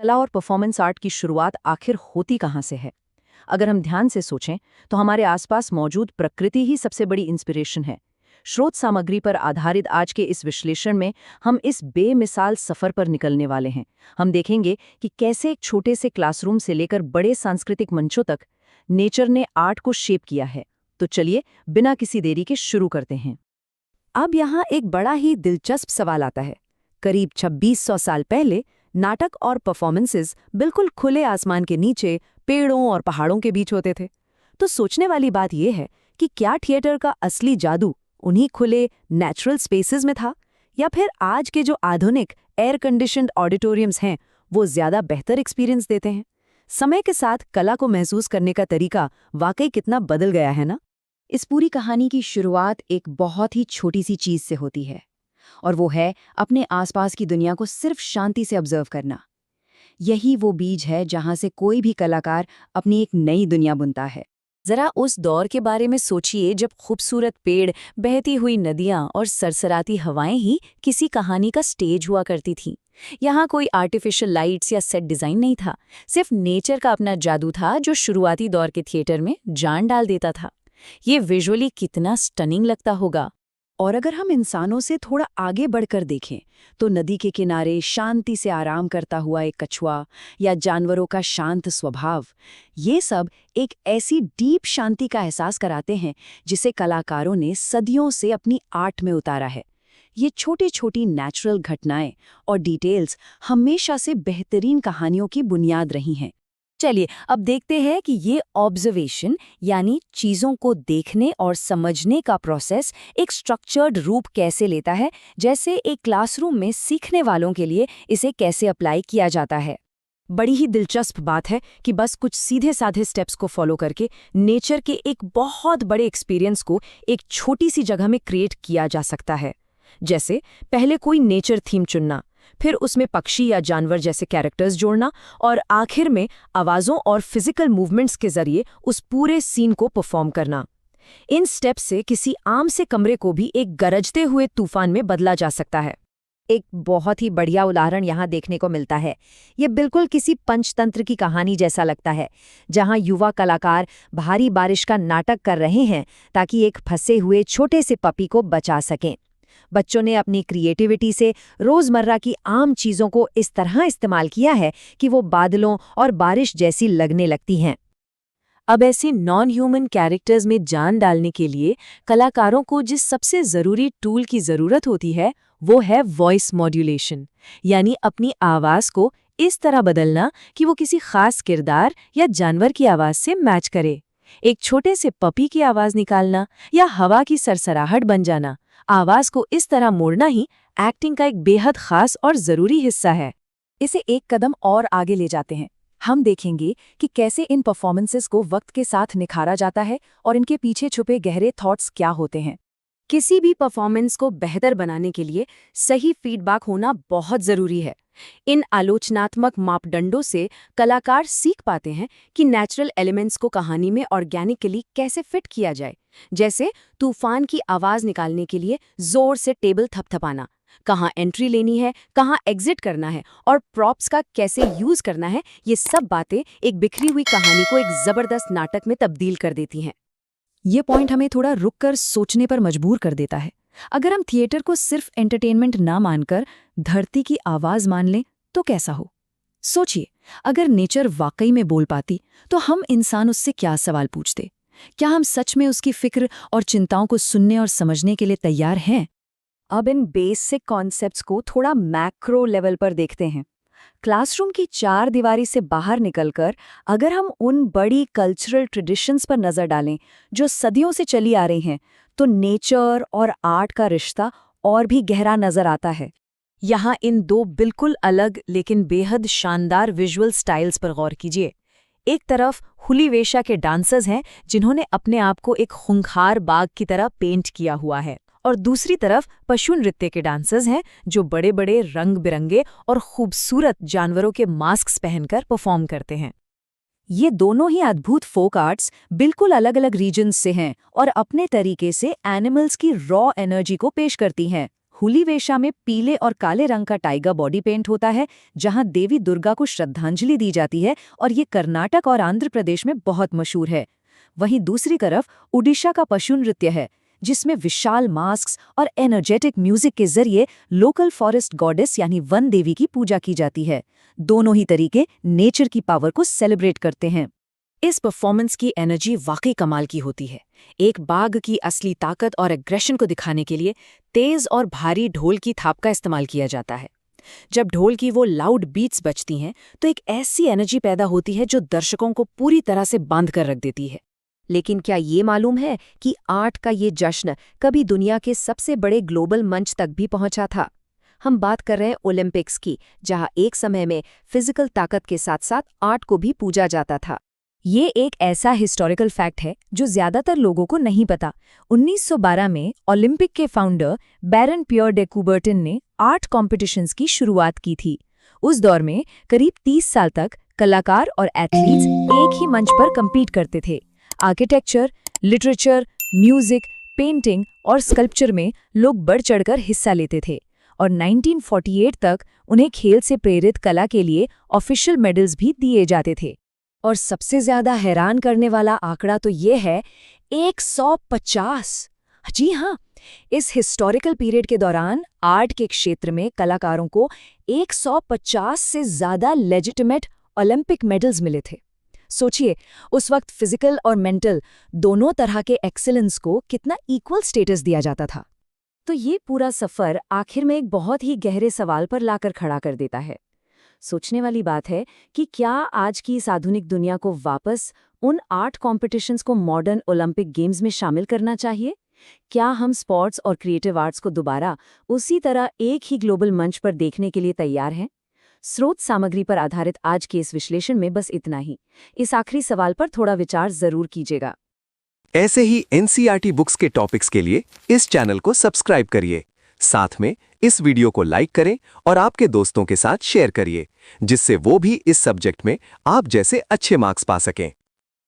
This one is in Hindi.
कला और परफॉर्मेंस आर्ट की शुरुआत आखिर होती कहाँ से है? अगर हम ध्यान से सोचें तो हमारे आसपास मौजूद प्रकृति ही सबसे बड़ी इंस्पिरेशन है। स्रोत सामग्री पर आधारित आज के इस विश्लेषण में हम इस बेमिसाल सफर पर निकलने वाले हैं। हम देखेंगे कि कैसे एक छोटे से क्लासरूम से लेकर बड़े सांस्कृतिक मंचों तक नेचर ने आर्ट को शेप किया है। तो चलिए बिना किसी देरी के शुरू करते हैं। अब यहाँ एक बड़ा ही दिलचस्प सवाल आता है। करीब 2600 साल पहले नाटक और परफॉर्मेंसेस बिल्कुल खुले आसमान के नीचे पेड़ों और पहाड़ों के बीच होते थे। तो सोचने वाली बात यह है कि क्या थिएटर का असली जादू उन्हीं खुले नेचुरल स्पेसेस में था, या फिर आज के जो आधुनिक एयर कंडीशन्ड ऑडिटोरियम्स हैं वो ज्यादा बेहतर एक्सपीरियंस देते हैं। समय के साथ कला को महसूस करने का तरीका वाकई कितना बदल गया है ना। इस पूरी कहानी की शुरुआत एक बहुत ही छोटी सी चीज से होती है, और वो है अपने आसपास की दुनिया को सिर्फ शांति से ऑब्जर्व करना। यही वो बीज है जहां से कोई भी कलाकार अपनी एक नई दुनिया बुनता है। जरा उस दौर के बारे में सोचिए जब खूबसूरत पेड़, बहती हुई नदियां और सरसराती हवाएं ही किसी कहानी का स्टेज हुआ करती थीं। यहाँ कोई आर्टिफिशियल लाइट्स या सेट डिजाइन नहीं था, सिर्फ नेचर का अपना जादू था जो शुरुआती दौर के थिएटर में जान डाल देता था। ये विजुअली कितना स्टनिंग लगता होगा। और अगर हम इंसानों से थोड़ा आगे बढ़कर देखें तो नदी के किनारे शांति से आराम करता हुआ एक कछुआ या जानवरों का शांत स्वभाव, ये सब एक ऐसी डीप शांति का एहसास कराते हैं जिसे कलाकारों ने सदियों से अपनी आर्ट में उतारा है। ये छोटी छोटी नेचुरल घटनाएं और डिटेल्स हमेशा से बेहतरीन कहानियों की बुनियाद रही हैं। चलिए अब देखते हैं कि ये ऑब्जर्वेशन यानी चीज़ों को देखने और समझने का प्रोसेस एक स्ट्रक्चर्ड रूप कैसे लेता है, जैसे एक क्लासरूम में सीखने वालों के लिए इसे कैसे अप्लाई किया जाता है। बड़ी ही दिलचस्प बात है कि बस कुछ सीधे साधे स्टेप्स को फॉलो करके नेचर के एक बहुत बड़े एक्सपीरियंस को एक छोटी सी जगह में क्रिएट किया जा सकता है। जैसे पहले कोई नेचर थीम चुनना, फिर उसमें पक्षी या जानवर जैसे कैरेक्टर्स जोड़ना, और आखिर में आवाज़ों और फिजिकल मूवमेंट्स के जरिए उस पूरे सीन को परफॉर्म करना। इन स्टेप्स से किसी आम से कमरे को भी एक गरजते हुए तूफान में बदला जा सकता है। एक बहुत ही बढ़िया उदाहरण यहाँ देखने को मिलता है। ये बिल्कुल किसी पंचतंत्र की कहानी जैसा लगता है, जहाँ युवा कलाकार भारी बारिश का नाटक कर रहे हैं ताकि एक फंसे हुए छोटे से पपी को बचा सकें। बच्चों ने अपनी क्रिएटिविटी से रोजमर्रा की आम चीजों को इस तरह इस्तेमाल किया है कि वो बादलों और बारिश जैसी लगने लगती हैं। अब ऐसे नॉन ह्यूमन कैरेक्टर्स में जान डालने के लिए कलाकारों को जिस सबसे जरूरी टूल की जरूरत होती है वो है वॉइस मॉड्यूलेशन, यानी अपनी आवाज को इस तरह बदलना कि वो किसी खास किरदार या जानवर की आवाज से मैच करे। एक छोटे से पपी की आवाज निकालना या हवा की सरसराहट बन जाना, आवाज को इस तरह मोड़ना ही एक्टिंग का एक बेहद खास और जरूरी हिस्सा है। इसे एक कदम और आगे ले जाते हैं। हम देखेंगे कि कैसे इन परफॉर्मेंसेस को वक्त के साथ निखारा जाता है और इनके पीछे छुपे गहरे थॉट्स क्या होते हैं। किसी भी परफॉर्मेंस को बेहतर बनाने के लिए सही फीडबैक होना बहुत जरूरी है। इन आलोचनात्मक मापदंडों से कलाकार सीख पाते हैं कि नेचुरल एलिमेंट्स को कहानी में ऑर्गेनिकली कैसे फिट किया जाए, जैसे तूफान की आवाज निकालने के लिए जोर से टेबल थपथपाना, कहाँ एंट्री लेनी है, कहाँ एग्जिट करना है और प्रॉप्स का कैसे यूज करना है। ये सब बातें एक बिखरी हुई कहानी को एक जबरदस्त नाटक में तब्दील कर देती हैं। ये पॉइंट हमें थोड़ा रुककर सोचने पर मजबूर कर देता है। अगर हम थिएटर को सिर्फ एंटरटेनमेंट ना मानकर धरती की आवाज मान लें तो कैसा हो? सोचिए, अगर नेचर वाकई में बोल पाती तो हम इंसान उससे क्या सवाल पूछते? क्या हम सच में उसकी फिक्र और चिंताओं को सुनने और समझने के लिए तैयार हैं? अब इन बेसिक कॉन्सेप्ट्स को थोड़ा मैक्रो लेवल पर देखते हैं। क्लासरूम की चार दीवारी से बाहर निकलकर अगर हम उन बड़ी कल्चरल ट्रेडिशंस पर नजर डालें जो सदियों से चली आ रही हैं, तो नेचर और आर्ट का रिश्ता और भी गहरा नजर आता है। यहाँ इन दो बिल्कुल अलग लेकिन बेहद शानदार विजुअल स्टाइल्स पर गौर कीजिए। एक तरफ हुलीवेशा के डांसर्स हैं जिन्होंने अपने आप को एक खूंखार बाघ की तरह पेंट किया हुआ है, और दूसरी तरफ पशु नृत्य के डांसर्स हैं जो बड़े बड़े रंग बिरंगे और खूबसूरत जानवरों के मास्क पहनकर परफॉर्म करते हैं। ये दोनों ही अद्भुत फोक आर्ट्स बिल्कुल अलग अलग रीजन्स से हैं और अपने तरीके से एनिमल्स की रॉ एनर्जी को पेश करती हैं। हुलीवेशा में पीले और काले रंग का टाइगर बॉडी पेंट होता है, जहां देवी दुर्गा को श्रद्धांजलि दी जाती है, और ये कर्नाटक और आंध्र प्रदेश में बहुत मशहूर है। वहीं दूसरी तरफ उड़ीसा का पशु नृत्य है, जिसमें विशाल मास्क्स और एनर्जेटिक म्यूजिक के जरिए लोकल फॉरेस्ट गॉडेस यानी वन देवी की पूजा की जाती है। दोनों ही तरीके नेचर की पावर को सेलिब्रेट करते हैं। इस परफॉर्मेंस की एनर्जी वाकई कमाल की होती है। एक बाघ की असली ताकत और एग्रेशन को दिखाने के लिए तेज और भारी ढोल की थाप का इस्तेमाल किया जाता है। जब ढोल की वो लाउड बीट्स बजती हैं तो एक ऐसी एनर्जी पैदा होती है जो दर्शकों को पूरी तरह से बांध कर रख देती है। लेकिन क्या ये मालूम है कि आर्ट का ये जश्न कभी दुनिया के सबसे बड़े ग्लोबल मंच तक भी पहुंचा था? हम बात कर रहे हैं ओलंपिक्स की, जहां एक समय में फिजिकल ताकत के साथ साथ आर्ट को भी पूजा जाता था। ये एक ऐसा हिस्टोरिकल फैक्ट है जो ज्यादातर लोगों को नहीं पता। 1912 में ओलंपिक के फाउंडर बैरन पियर डे कुबर्टन ने आर्ट कॉम्पिटिशन्स की शुरुआत की थी। उस दौर में करीब 30 साल तक कलाकार और एथलीट्स एक ही मंच पर कम्पीट करते थे। आर्किटेक्चर, लिटरेचर, म्यूजिक, पेंटिंग और स्कल्पचर में लोग बढ़ चढ़कर हिस्सा लेते थे, और 1948 तक उन्हें खेल से प्रेरित कला के लिए ऑफिशियल मेडल्स भी दिए जाते थे। और सबसे ज्यादा हैरान करने वाला आंकड़ा तो ये है 150। जी हाँ, इस हिस्टोरिकल पीरियड के दौरान आर्ट के क्षेत्र में कलाकारों को 150 से ज्यादा लेजिटिमेट ओलंपिक मेडल्स मिले थे। सोचिए, उस वक्त फिजिकल और मेंटल दोनों तरह के एक्सीलेंस को कितना इक्वल स्टेटस दिया जाता था। तो ये पूरा सफर आखिर में एक बहुत ही गहरे सवाल पर लाकर खड़ा कर देता है। सोचने वाली बात है कि क्या आज की इस आधुनिक दुनिया को वापस उन आर्ट कॉम्पिटिशन्स को मॉडर्न ओलंपिक गेम्स में शामिल करना चाहिए? क्या हम स्पोर्ट्स और क्रिएटिव आर्ट्स को दोबारा उसी तरह एक ही ग्लोबल मंच पर देखने के लिए तैयार हैं? स्रोत सामग्री पर आधारित आज के इस विश्लेषण में बस इतना ही। इस आखिरी सवाल पर थोड़ा विचार जरूर कीजिएगा। ऐसे ही एनसीईआरटी बुक्स के टॉपिक्स के लिए इस चैनल को सब्सक्राइब करिए। साथ में इस वीडियो को लाइक करें और आपके दोस्तों के साथ शेयर करिए, जिससे वो भी इस सब्जेक्ट में आप जैसे अच्छे मार्क्स पा सकें।